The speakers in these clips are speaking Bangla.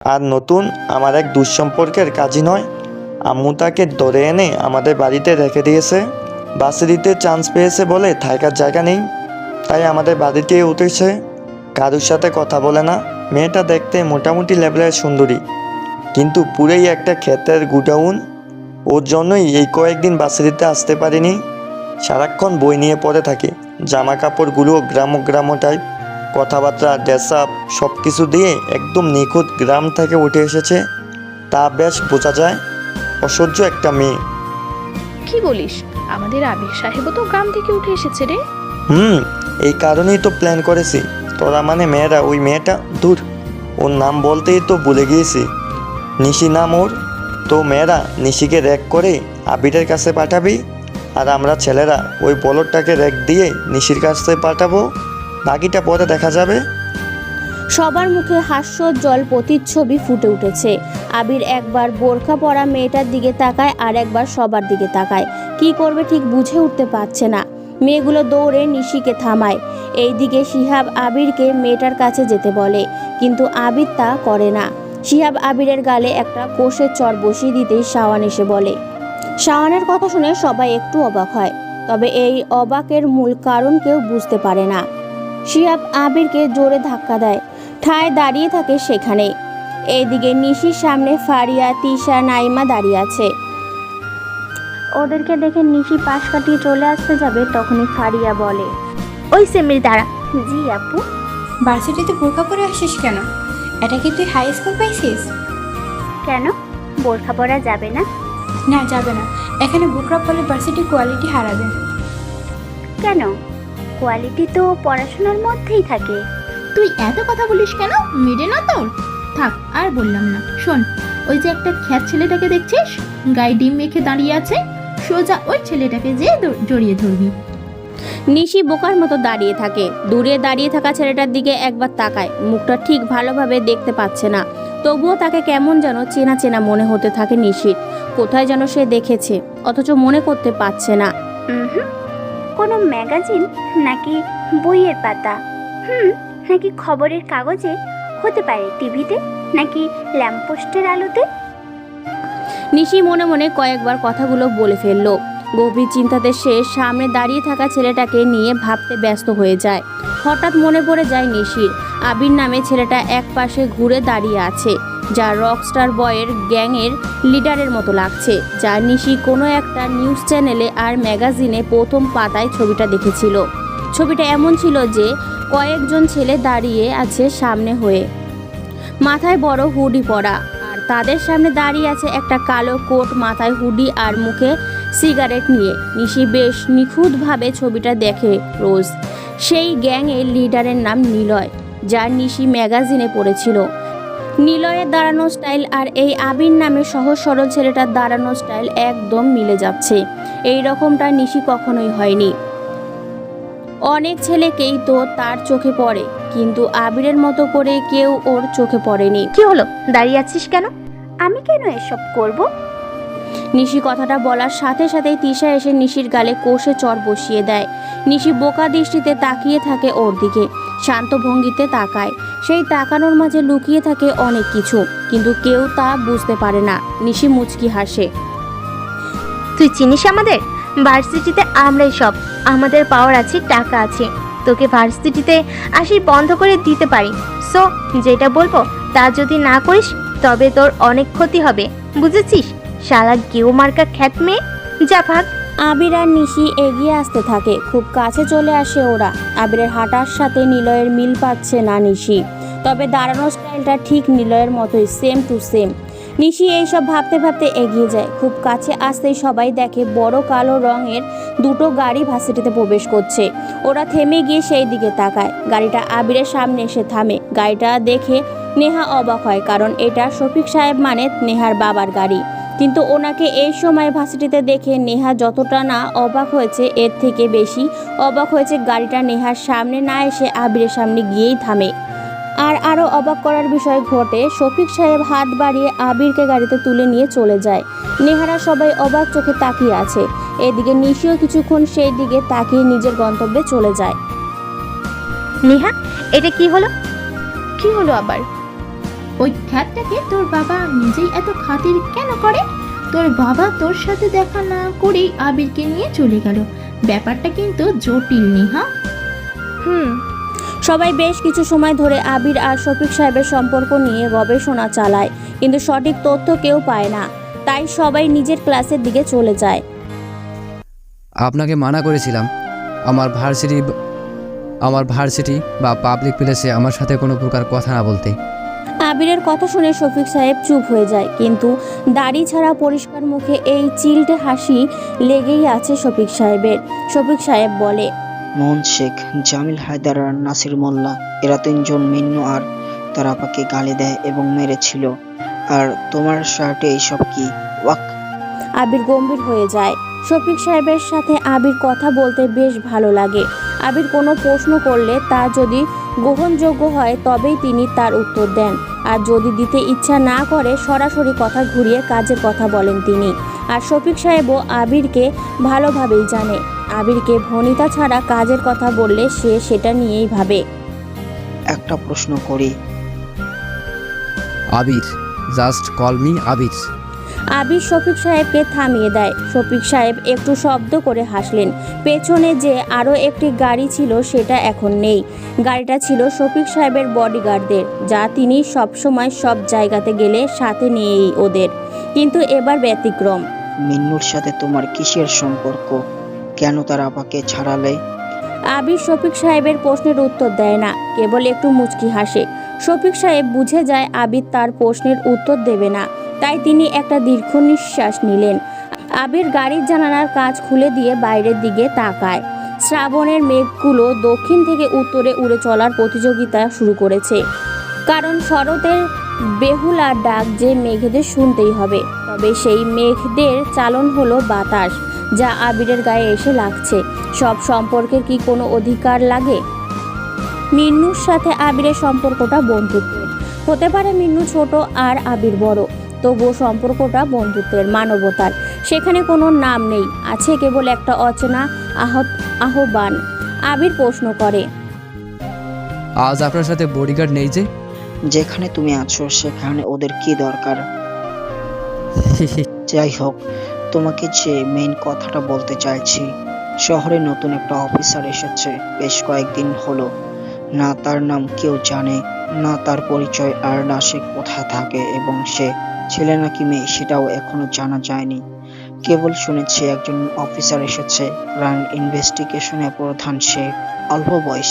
আর নতুন আমার এক দুঃসম্পর্কের কাজী নয়, আম্মু তাকে ধরে এনে আমাদের বাড়িতে রেখে দিয়েছে। ভার্সিটিতে চান্স পেয়েছে বলে থাকার জায়গা নেই, তাই আমাদের বাড়িতেই উঠেছে। কারোর সাথে কথা বলে না। মেয়েটা দেখতে মোটামুটি লেভেলের সুন্দরী, কিন্তু পুরোই একটা ক্ষেতের গুডাউন। ওর জন্যই এই কয়েকদিন ভার্সিটিতে আসতে পারিনি। সারাক্ষণ বই নিয়ে পড়ে থাকে। জামা কাপড়গুলো গ্রাম্য টাইপ, কথাবার্তা, ড্রেস আপ সব কিছু দিয়ে একদম নিখুঁত গ্রাম থেকে উঠে এসেছে, তা বেশ বোঝা যায়। অসহ্য একটা মেয়ে। কি বলিস? আমাদের আবির সাহেবও তো গ্রাম থেকে উঠে এসেছে রে। এই কারণেই তো প্ল্যান করেছি। তোরা মানে মেয়েরা, ওই মেয়েটা দূর, ওর নাম বলতেই তো ভুলে গিয়েছি। নিশি নাম ওর। তো মেয়েরা নিশিকে র্যাক করে আবিরের কাছে পাঠাবি, আর আমরা ছেলেরা ওই বলদটাকে র্যাক দিয়ে নিশির কাছে পাঠাবো। বাকিটা পরে দেখা যাবে। সবার মুখে হাস্যোজ্জ্বল প্রতিচ্ছবি ফুটে উঠেছে। আবির একবার বোরখা পরা মেয়েটার দিকে তাকায়, আর একবার সবার দিকে তাকায়। কি করবে ঠিক বুঝে উঠতে পারছে না। মেয়েগুলো দৌড়ে নিশিকে থামায়। এইদিকে শিহাব আবিরকে মেয়েটার কাছে যেতে বলে, কিন্তু আবির তা করে না। শিহাব আবিরের গালে একটা কোষের চর বসিয়ে দিতেই শাওন এসে বলে। শাওনের কথা শুনে সবাই একটু অবাক হয়, তবে এই অবাকের মূল কারণ কেউ বুঝতে পারে না। শিহাব আবিরকে জোরে ধাক্কা দেয়, ঠায় দাঁড়িয়ে থাকে সেখানে। এইদিকে নিশির সামনে ফারিয়া, তিশা, নাইমা দাঁড়িয়ে আছে। ওদেরকে দেখে নিশি পাশ কাটিয়ে চলে আসতে যাবে, তখনই ফারিয়া বলে, ওই সেমির দাঁড়া। জি আপু। ভার্সিটিতে বোরকা পরে আসিস কেন? এটা কি তুই হাই স্কুল পাইছিস? কেন, বোরখা পরা যাবে না? না, যাবে না। এখানে বোরকা পরলে ভার্সিটি কোয়ালিটি হারাবে। কেন, কোয়ালিটি তো পড়াশোনার মধ্যেই থাকে। তুই এত কথা বলিস কেন? মেরে না তোর? থাক, আর বললাম না। শোন, ওই যে একটা খ্যাত ছেলেটাকে দেখছিস, গায়ে ডিম মেখে দাঁড়িয়ে আছে, সোজা ওই ছেলেটাকে যে জড়িয়ে ধরবি। নিশি বোকার মতো দাঁড়িয়ে থাকে। দূরে দাঁড়িয়ে থাকা ছেলেটার দিকে একবার তাকায়। মুখটা ঠিক ভালোভাবে দেখতে পাচ্ছে না, তবুও তাকে কেমন যেন চেনা চেনা মনে হতে থাকে নিশির। কোথায় যেন সে দেখেছে, অথচ মনে করতে পারছে না। কোনো ম্যাগাজিন নাকি বইয়ের পাতা, নাকি খবরের কাগজে, হতে পারে টিভিতে, নাকি ল্যাম্পপোস্টের আলোতে। নিশি মনে মনে কয়েকবার কথাগুলো বলে ফেললো। গভীর চিন্তাতে সে সামনে দাঁড়িয়ে থাকা ছেলেটাকে নিয়ে ভাবতে ব্যস্ত হয়ে যায়। হঠাৎ মনে পড়ে যায় নিশির আবির নামে ছেলেটা এক পাশে ঘুরে দাঁড়িয়ে আছে, যা রকস্টার বয়ের গ্যাংয়ের লিডারের মতো লাগছে। যা নিশি কোনো একটা নিউজ চ্যানেলে আর ম্যাগাজিনে প্রথম পাতায় ছবিটা দেখেছিল। ছবিটা এমন ছিল যে কয়েকজন ছেলে দাঁড়িয়ে আছে সামনে হয়ে, মাথায় বড় হুডি পরা, আর তাদের সামনে দাঁড়িয়ে আছে একটা কালো কোট, মাথায় হুডি আর মুখে সিগারেট নিয়ে। নিশি বেশ নিখুঁতভাবে ছবিটা দেখে রোজ। সেই গ্যাংয়ের লিডারের নাম নিলয়, যা নিশি ম্যাগাজিনে পড়েছিল। নিলয়ের দাঁড়ানো স্টাইল আর এই আবির নামে সহজ সরল ছেলেটার দাঁড়ানো স্টাইল একদম মিলে যাচ্ছে। এই রকমটা নিশি কখনোই হয়নি। অনেক ছেলেকেই তো তার চোখে পড়ে, কিন্তু আবিরের মতো করে কেউ ওর চোখে পড়েনি। কি হলো, দাঁড়িয়ে আছিস কেন? আমি কেন এসব করব? নিশি কথাটা বলার সাথে সাথেই তিশা এসে নিশির গালে কোষে চর বসিয়ে দেয়। নিশি বোকা দৃষ্টিতে তাকিয়ে থাকে ওর দিকে, শান্ত ভঙ্গিতে তাকায়। সেই তাকানোর মাঝে লুকিয়ে থাকে অনেক কিছু, কিন্তু কেউ তা বুঝতে পারে না। নিশি মুচকি হাসে। তুই চিনিস আমাদের? ভার্সিটিতে আমরাই সব। আমাদের পাওয়ার আছে, টাকা আছে। তোকে ভার্সিটিতে আসি বন্ধ করে দিতে পারি। সো যেটা বলবো তা যদি না করিস তবে তোর অনেক ক্ষতি হবে, বুঝেছিস? শালা গেও মার্কা খ্যাত মেয়ে, যা ভাগ। আবির আর নিশি এগিয়ে আসতে থাকে, খুব কাছে চলে আসে ওরা। আবিরের হাঁটার সাথে নিলয়ের মিল পাচ্ছে না নিশি, তবে দাঁড়ানো স্টাইলটা ঠিক নিলয়ের মতোই, সেম টু সেম। নিশি এইসব ভাবতে ভাবতে এগিয়ে যায়। খুব কাছে আসতেই সবাই দেখে বড় কালো রঙের দুটো গাড়ি ভার্সিটিতে প্রবেশ করছে। ওরা থেমে গিয়ে সেই দিকে তাকায়। গাড়িটা আবিরের সামনে এসে থামে। গাড়িটা দেখে নেহা অবাক হয়, কারণ এটা শফিক সাহেব মানে নেহার বাবার গাড়ি। কিন্তু ওনাকে এই সময় ভার্সিটিতে দেখে নেহা যতটা না অবাক হয়েছে, এর থেকে বেশি অবাক হয়েছে গাড়িটা নেহার সামনে না এসে আবিরের সামনে গিয়েই থামে। আর আরও অবাক করার বিষয় ঘটে, শফিক সাহেব হাত বাড়িয়ে আবিরকে গাড়িতে তুলে নিয়ে চলে যায়। নেহারা সবাই অবাক চোখে তাকিয়ে আছে। এদিকে নিশিও কিছুক্ষণ সেই দিকে তাকিয়ে নিজের গন্তব্যে চলে যায়। নেহা, এটা কি হলো? কি হলো আবার? ওই খ্যাতটাকে তোর বাবা নিজেই এত খাতির কেন করে? তোর বাবা তোর সাথে দেখা না করেই আবিরকে নিয়ে চলে গেল। ব্যাপারটা কিন্তু জটিল নেহা। সবাই বেশ কিছু সময় ধরে আবির আর শফিক সাহেবের সম্পর্ক নিয়ে গবেষণা চালায়, কিন্তু সঠিক তথ্য কেউ পায় না। তাই সবাই নিজের ক্লাসের দিকে চলে যায়। আপনাকে মানা করেছিলাম আমার ভার্সিটি বা পাবলিক প্লেসে আমার সাথে কোনো প্রকার কথা না বলতে। আবিরের কথা শুনে শফিক সাহেব চুপ হয়ে যায়, কিন্তু দাড়ি ছাড়া পরিষ্কার মুখে এই চিলটে হাসি লেগেই আছে শফিক সাহেবের। শফিক সাহেব বলে, মোহন শেখ, জামিল হায়দার আর নাসির মোল্লা, এরা তিনজন মিন্নু আর তার আপাকে গালি দেয় এবং মেরেছিল। আর তোমার শার্টে এইসব কি? ওয়াক! আবির গম্ভীর হয়ে যায়। শফিক সাহেবের সাথে আবির কথা বলতে বেশ ভালো লাগে। আবির কোনো প্রশ্ন করলে তা যদি গ্রহণযোগ্য হয় তবেই তিনি তার উত্তর দেন, আর যদি দিতে ইচ্ছা না করে সরাসরি কথা ঘুরিয়ে কাজের কথা বলেন তিনি। আর শফিক সাহেবও আবিরকে ভালোভাবেই জানে। আবিরকে ভনিতা ছাড়া কাজের কথা বললে সে সেটা নিয়েই ভাবে। একটা প্রশ্ন করি। আবির, জাস্ট কল মি আবির। আবির শফিক সাহেবকে থামিয়ে দেয়। শফিক সাহেব একটু শব্দ করে হাসলেন। পেছনে যে আরও একটি গাড়ি ছিল সেটা এখন নেই। গাড়িটা ছিল শফিক সাহেবের বডিগার্ডদের, যা তিনি সবসময় সব জায়গাতে গেলে সাথে নিয়েই ওদের। কিন্তু এবার ব্যতিক্রম। মিন্নুর সাথে তোমার কিসের সম্পর্ক? কেন তার আপাকে ছাড়ালে? আবির শফিক সাহেবের প্রশ্নের উত্তর দেয় না, কেবল একটু মুচকি হাসে। শফিক সাহেব বুঝে যায় আবির তার প্রশ্নের উত্তর দেবে না, তাই তিনি একটা দীর্ঘ নিঃশ্বাস নিলেন। আবির গাড়ির জানালার কাঁচ খুলে দিয়ে বাইরের দিকে তাকায়। শ্রাবণের মেঘগুলো দক্ষিণ থেকে উত্তরে উড়ে চলার প্রতিযোগিতা শুরু করেছে, কারণ শরতের বেহুলা ডাক যে মেঘদের শুনতেই হবে। তবে সেই মেঘদের চালন হলো বাতাস, যা আবিরের গায়ে এসে লাগছে। সব সম্পর্কের কি কোনো অধিকার লাগে? মিন্নুর সাথে আবিরের সম্পর্কটা বন্ধুত্বের হতে পারে। মিন্নু ছোট আর আবির বড়, তবুও সম্পর্কটা বন্ধুত্বের, মানবতার। সেখানে কোনো নাম নেই, আছে কেবল একটা অচেনা আহ্বান। আবির প্রশ্ন করে, আজ আপনার সাথে বডিগার্ড নেই যে? যেখানে তুমি আছো সেখানে ওদের কি দরকার? যাই হোক, তোমাকে যে মেইন কথাটা বলতে চাইছি, শহরে নতুন একটা অফিসার এসেছে। বেশ কয়েকদিন হলো। না তার নাম কেউ জানে, না তার পরিচয়, আর না সে কোথায় থাকে এবং সে ছেলে নাকি মেয়ে সেটাও এখনো জানা যায়নি। কেবল শুনেছি একজন অফিসার এসেছে, ক্রাইম ইনভেস্টিগেশনে প্রধান। সে অল্প বয়স,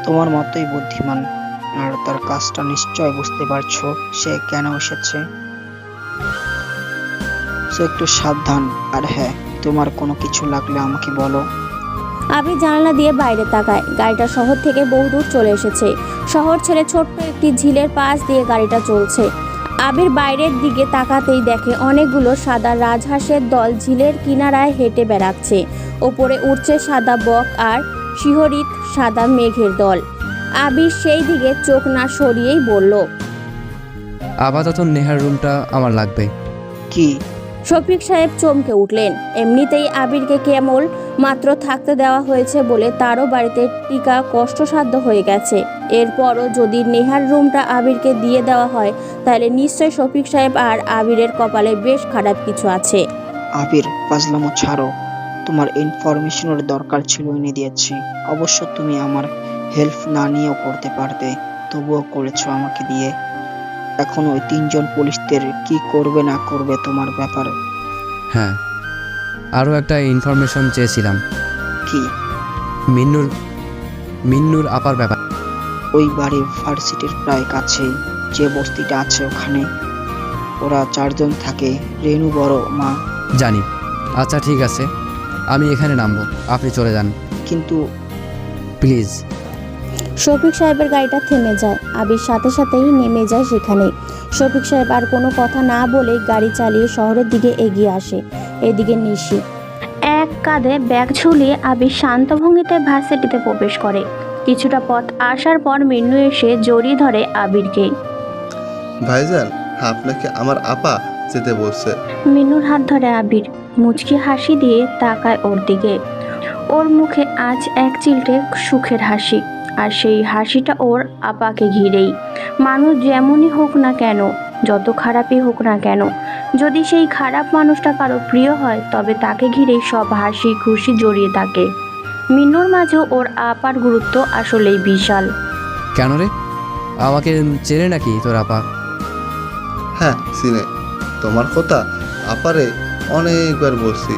তোমার মতোই বুদ্ধিমান, আর তার কাজটা নিশ্চয় বুঝতে পারছো সে কেন এসেছে। সো একটু সাবধান। আর হ্যাঁ, তোমার কোনো কিছু লাগলে আমাকে বলো। আবির জানালা দিয়ে বাইরে তাকায়। গাড়িটা শহর থেকে বহুদূর চলে এসেছে। শহর ছেড়ে ছোট্ট একটি ঝিলের পাশ দিয়ে গাড়িটা চলছে। আবির বাইরের দিকে তাকাতেই দেখে অনেকগুলো সাদা রাজহাঁসের দল ঝিলের কিনারায় হেঁটে বেড়াচ্ছে। ওপরে উঠছে সাদা বক আর শিহরিত সাদা মেঘের দল। আবির সেই দিকে চোখ না সরিয়েই বলল, আপাতত নেহার রুমটা আমার লাগবে। কি? শফিক সাহেব চমকে উঠলেন। এমনিতেই আবিরকে কেমন মাত্র থাকতে দেওয়া হয়েছে বলে তারও বাড়িতে টিকা কষ্টসাধ্য হয়ে গেছে। এরপরও যদি নেহার রুমটা আবিরকে দিয়ে দেওয়া হয়, তাহলে নিশ্চয় শফিক সাহেব আর আবিরের কপালে বেশ খারাপ কিছু আছে। আবির, ফাজলামো ছাড়ো। তোমার ইনফরমেশনের দরকার ছিল, এনে দিয়েছি। অবশ্য তুমি আমার হেল্প না নিয়েও করতে পারতে, তবুও করেছো আমাকে দিয়ে। এখন ওই তিনজন পুলিশদের কি করবে না করবে তোমার ব্যাপার। হ্যাঁ, আরও একটা ইনফরমেশন চেয়েছিলাম। কি? মিন্নুর আপার ব্যাপার। ওই বাড়ি ভার্সিটির প্রায় কাছেই যে বস্তিটা আছে ওখানে ওরা 4 জন থাকে। রেনু বড়, মা। জানি। আচ্ছা ঠিক আছে, আমি এখানে নামবো, আপনি চলে যান। কিন্তু প্লিজ। শফিক সাহেবের গাড়িটা থেমে যায়। আবির সাথে সাথেই নেমে যায় সেখানে। শফিক সাহেব আর কোনো কথা না বলে গাড়ি চালিয়ে শহরের দিকে এগিয়ে আসে। এদিকে নিশি এক কাঁধে ব্যাগ ঝুলিয়ে আবির শান্ত ভঙ্গিতে ভার্সিটিতে প্রবেশ করে। কিছুটা পথ আসার পর মিন্নু এসে জড়িয়ে ধরে আবিরকে। ভাইজান, আপনাকে আমার আপা যেতে বলছে। মিন্নুর হাত ধরে আবির মুচকি হাসি দিয়ে তাকায় ওর দিকে। ওর মুখে আজ এক চিলটে সুখের হাসি, আর সেই হাসিটা ওর আপাকে ঘিরেই। মানুষ যেমনই হোক না কেন, যত খারাপই হোক না কেন, যদি সেই খারাপ মানুষটা কারো প্রিয় হয় তবে তাকে ঘিরেই সব হাসি খুশি জড়িয়ে থাকে। মিন্নুর মাঝেও ওর আপার গুরুত্ব আসলেই বিশাল। কেন রে, আমাকে চেনে নাকি তোর আপা? হ্যাঁ সিনে, তোমার কথা আপারে অনেকবার বলছি।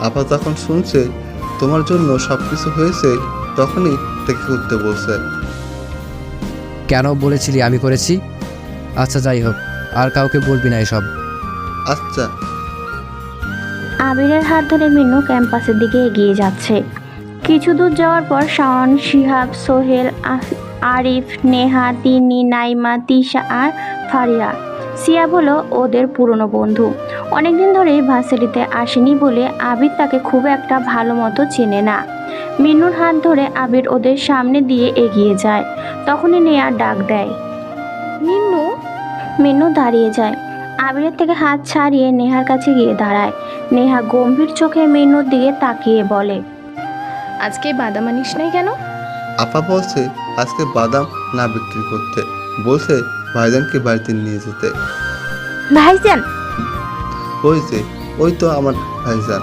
আপা যখন শুনছে তোমার জন্য সব কিছু হয়েছে তখনই থেকে করতে বলছে। কেন বলেছিলি আমি করেছি? আচ্ছা যাই হোক, আর কাউকে বলবি না এসব। আচ্ছা। আবিরের হাত ধরে মিন্নু ক্যাম্পাসের দিকে এগিয়ে যাচ্ছে। কিছু দূর যাওয়ার পর শাওন, শিহাব, সোহেল, আরিফ, নেহা, তিন্নি, নাইমা, তিশা আর ফারিয়া। সিয়াব হলো ওদের পুরনো বন্ধু। অনেকদিন ধরেই ভার্সিটিতে আসেনি বলে আবির তাকে খুব একটা ভালো মতো চেনে না। মিন্নুর হাত ধরে আবির ওদের সামনে দিয়ে এগিয়ে যায়। তখনই নেহা ডাক দেয়। মিন্নু, মিন্নু দাঁড়িয়ে যায়। আবিরের থেকে হাত ছাড়িয়ে নেহার কাছে গিয়ে দাঁড়ায়। নেহা গম্ভীর চোখে মিন্নুর দিকে তাকিয়ে বলে, আজকে বাদাম আনিস নাই কেন? আপা বলছে আজকে বাদাম না বিক্রি করতে, বলছে ভাইজানকে বাড়িতে নিয়ে যেতে। ভাইজান? ওই তো আমার ভাইজান।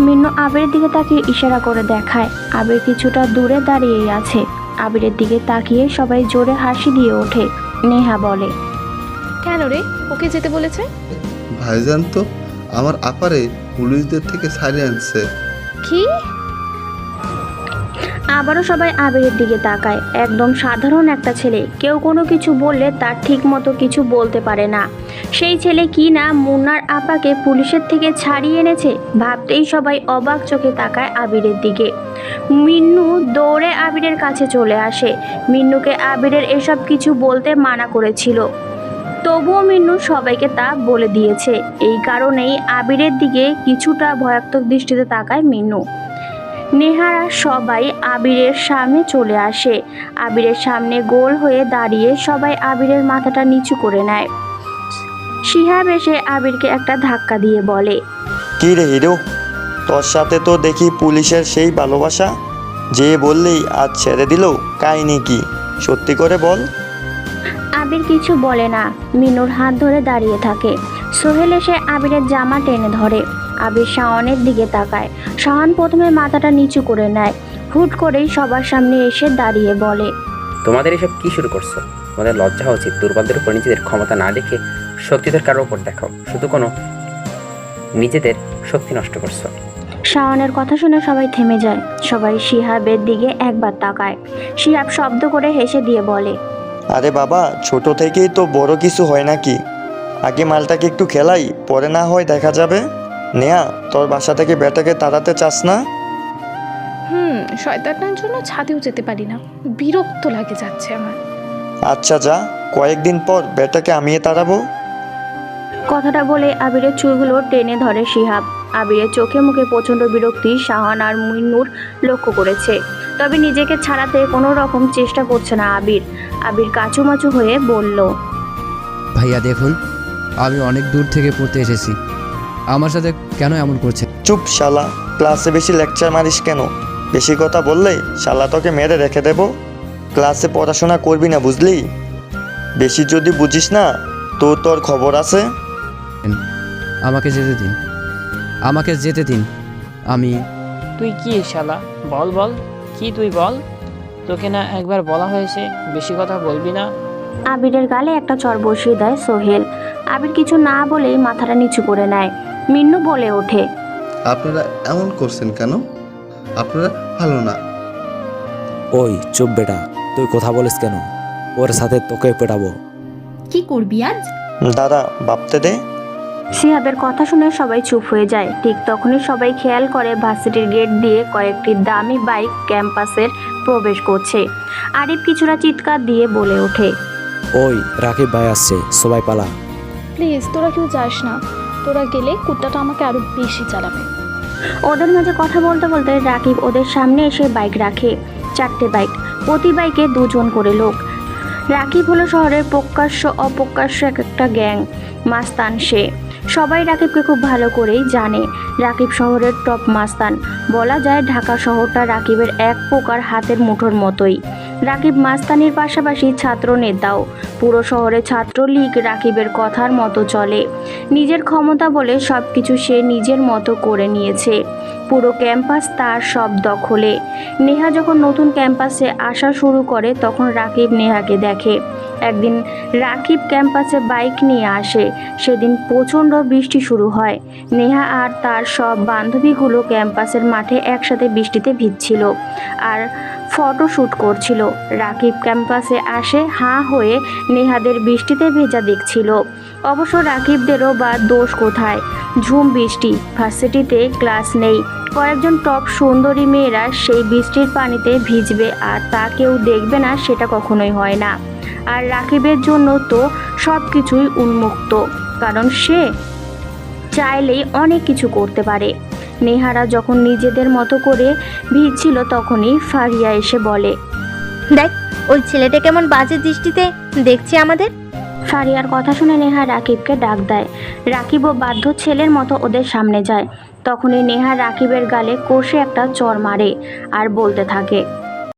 মিন্নু আবিরের দিকে তাকিয়ে ইশারা করে দেখায়। আবির কিছুটা দূরে দাঁড়িয়েই আছে। আবিরের দিকে তাকিয়ে সবাই জোরে হাসি দিয়ে ওঠে। নেহা বলে, কেন রে, ওকে যেতে বলেছে? ভাইজান তো আমার আপারে পুলিশদের থেকে ছাড়িয়ে আনছে। কি? আবারও সবাই আবিরের দিকে তাকায়। একদম সাধারণ একটা ছেলে, কেউ কোনো কিছু বললে তার ঠিক মতো কিছু বলতে পারে না। সেই ছেলে কি না মুন্নার আপাকে পুলিশের থেকে ছাড়িয়ে এনেছে। ভাবতেই সবাই অবাক চোখে তাকায় আবিরের দিকে। মিন্নু দৌড়ে আবিরের কাছে চলে আসে। মিন্নুকে আবিরের এসব কিছু বলতে মানা করেছিল, তবুও মিন্নু সবাইকে তা বলে দিয়েছে। এই কারণেই আবিরের দিকে কিছুটা ভয়াত্মক দৃষ্টিতে তাকায় মিন্নু। নেহারা সবাই আবিরের সামনে চলে আসে। আবিরের সামনে গোল হয়ে দাঁড়িয়ে সবাই আবিরের মাথাটা নিচু করে নেয়। শিহাব এসে আবিরকে একটা ধাক্কা দিয়ে বলে, কি রে হিরো, তোর সাথে তো দেখি পুলিশের সেই ভালোবাসা, যে বললেই আজ ছেড়ে দিল, কাহিনী কি সত্যি করে বল। আবির কিছু বলে না, মিনুর হাত ধরে দাঁড়িয়ে থাকে। সোহেল এসে আবিরের জামা টেনে ধরে। আবির শাওনের দিকে তাকায়। শাওন প্রথমে মাথাটা নিচু করে নেয়। হুট করেই সবার সামনে এসে দাঁড়িয়ে বলে, তোমাদের এসব কি শুরু করছো? তোমাদের লজ্জা হওয়া উচিত। দুর্বলদের উপর নিজেদের ক্ষমতা না দেখে শক্তিদের কারোর উপর দেখাও, শুধু কোনো নিজেদের শক্তি নষ্ট করছো। শাওনের কথা শুনে সবাই থেমে যায়। সবাই শিহাবের দিকে একবার তাকায়। শিহাব শব্দ করে হেসে দিয়ে বলে, আরে বাবা, ছোট থেকেই তো বড় কিছু হয় নাকি? আগে মালটাকে একটু খেলাই, পরে না হয় দেখা যাবে। নেয়া, তোর বাসা থেকে বেটাকে তাড়াতে চাস না? শয়তানটার জন্য ছাদেও যেতে পারি না, বিরক্ত লাগে যাচ্ছে আমার। আচ্ছা যা, কয়েকদিন পর বেটাকে আমিয়ে তাড়াবো। কথাটা বলে আবিরের চুলগুলো টেনে ধরে শিহাব। আবিরের চোখে মুখে প্রচণ্ড বিরক্তি শাহান আর মিন্নুর লক্ষ্য করেছে, তবে নিজেকে ছাড়াতে কোনো রকম চেষ্টা করছে না আবির। আবির কাচুমাচু হয়ে বলল, ভাইয়া দেখুন, আমি অনেক দূর থেকে পড়তে এসেছি, আমার সাথে কেন এমন করছে? চুপ শালা, ক্লাসে বেশি লেকচার মারিস কেন? বেশি কথা বললে শালা তোকে মেরে রেখে দেব। ক্লাসে পড়াশোনা করবি না, বুঝলি? বেশি যদি বুঝিস না তো তোর খবর আছে। আমাকে যেতে দিন, আমাকে যেতে দিন। আমি তুই কি শালা, বল বল, কি তুই বল? তোকে না একবার বলা হয়েছে বেশি কথা বলবি না? আবিরের গালে একটা চড় বসিয়ে দেয় সোহেল। আবির কিছু না বলেই মাথাটা নিচু করে নেয়। মিন্নু বলে ওঠে, আপনারা এমন করছেন কেন? আপনারা ভালো না। ওই চুপ বেটা, তুই কথা বলিস কেন? ওর সাথে তোকে পেটাবো। কি করবি আজ? দাদা ভাবতে দে। শিহাবের কথা শুনে সবাই চুপ হয়ে যায়। ঠিক তখনই সবাই খেয়াল করে ভার্সিটির গেট দিয়ে কয়েকটি দামি বাইক ক্যাম্পাসের প্রবেশ করছে। আরিফ কিছুটা চিৎকার দিয়ে বলে ওঠে, ওই রাকিব ভাই আসছে, সবাই পালা। প্লিজ তোরা কেউ যাস না, তোরা গেলে কুত্তাটা আমাকে আরো বেশি চালাবে। ওদের মাঝে কথা বলতে বলতে রাকিব ওদের সামনে এসে বাইক রাখে। 4টে বাইক, প্রতি বাইকে 2 জন করে লোক। রাকিব হলো শহরের প্রকাশ্য অপ্রকাশ্য একটা গ্যাং মাস্তান। সে সবাই রাকিবকে খুব ভালো করেই জানে। রাকিব শহরের টপ মাস্তান, বলা যায় ঢাকা শহরটা রাকিবের এক প্রকার হাতের মুঠোর মতোই। রাকিব মাস্তানির পাশাপাশি ছাত্র নেতাও। পুরো শহরে ছাত্রলীগ রাকিবের কথার মতো চলে। নিজের ক্ষমতা বলে সব কিছু সে নিজের মতো করে নিয়েছে। পুরো ক্যাম্পাস তার সব দখলে। নেহা যখন নতুন ক্যাম্পাসে আসা শুরু করে তখন রাকিব নেহাকে দেখে। একদিন রাকিব ক্যাম্পাসে বাইক নিয়ে আসে। সেদিন প্রচণ্ড বৃষ্টি শুরু হয়। নেহা আর তার সব বান্ধবীগুলো ক্যাম্পাসের মাঠে একসাথে বৃষ্টিতে ভিজছিল আর ফটোশ্যুট করছিল। রাকিব ক্যাম্পাসে আসে হাঁ হয়ে নেহাদের বৃষ্টিতে ভেজা দেখছিল। অবশ্য রাকিবদেরও বা দোষ কোথায়? ঝুম বৃষ্টি, ভার্সিটিতে ক্লাস নেই, কয়েকজন টপ সুন্দরী মেয়েরা সেই বৃষ্টির পানিতে ভিজবে আর তা কেউ দেখবে না, সেটা কখনোই হয় না। আর রাকিবের জন্য তো সব কিছুই উন্মুক্ত, কারণ সে চাইলেই অনেক কিছু করতে পারে। নেহারা যখন নিজেদের মতো করে ভিজছিল তখনই ফারিয়া এসে বলে, দেখ ওই ছেলেটা কেমন বাজে দৃষ্টিতে দেখছে আমাদের। ফারিয়ার কথা শুনে নেহা রাকিবকে ডাক দেয়। রাকিবও বাধ্য ছেলের মতো ওদের সামনে যায়। তখনই নেহা রাকিবের গালে কষে একটা চড় মারে আর বলতে থাকে,